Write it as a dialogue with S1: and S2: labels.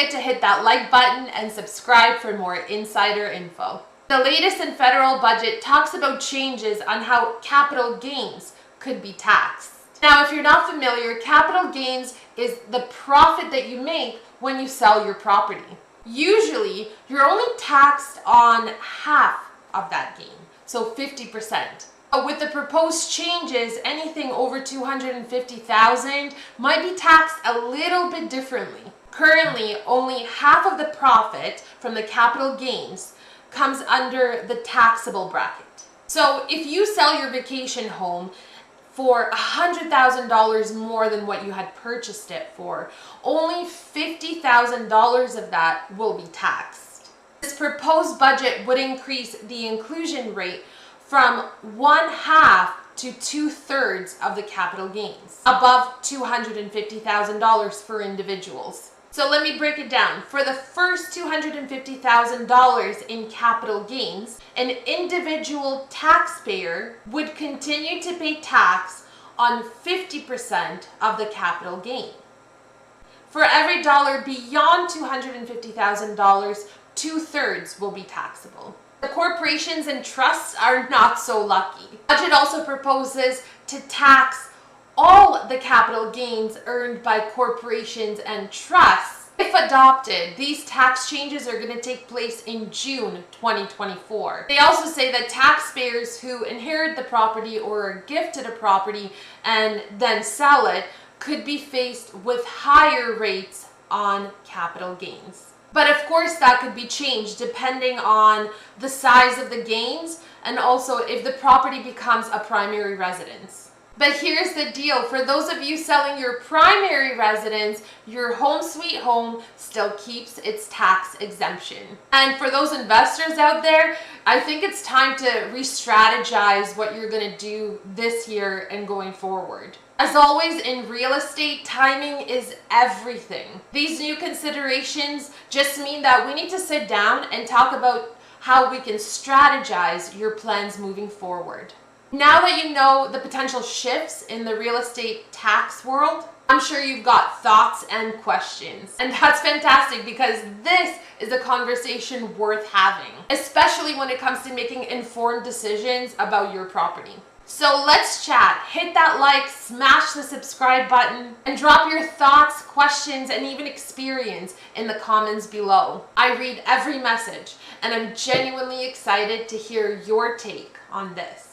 S1: forget to hit that like button and subscribe for more insider info. The latest in federal budget talks about changes on how capital gains could be taxed. Now, if you're not familiar, capital gains is the profit that you make when you sell your property. Usually, you're only taxed on half of that gain, so 50%. But with the proposed changes, anything over $250,000 might be taxed a little bit differently. Currently, only half of the profit from the capital gains comes under the taxable bracket. So if you sell your vacation home for $100,000 more than what you had purchased it for, only $50,000 of that will be taxed. This proposed budget would increase the inclusion rate from 1/2 to 2/3 of the capital gains, above $250,000 for individuals. So let me break it down. For the first $250,000 in capital gains, an individual taxpayer would continue to pay tax on 50% of the capital gain. For every dollar beyond $250,000, 2/3 will be taxable. The corporations and trusts are not so lucky. The budget also proposes to tax all the capital gains earned by corporations and trusts. If adopted, these tax changes are going to take place in June 2024. They also say that taxpayers who inherit the property or are gifted a property and then sell it could be faced with higher rates on capital gains. But of course, that could be changed depending on the size of the gains and also if the property becomes a primary residence. But here's the deal. For those of you selling your primary residence, your home sweet home still keeps its tax exemption. And for those investors out there, I think it's time to re-strategize what you're going to do this year and going forward. As always, in real estate, timing is everything. These new considerations just mean that we need to sit down and talk about how we can strategize your plans moving forward. Now that you know the potential shifts in the real estate tax world, I'm sure you've got thoughts and questions. And that's fantastic because this is a conversation worth having, especially when it comes to making informed decisions about your property. So let's chat. Hit that like, smash the subscribe button, and drop your thoughts, questions, and even experience in the comments below. I read every message, and I'm genuinely excited to hear your take on this.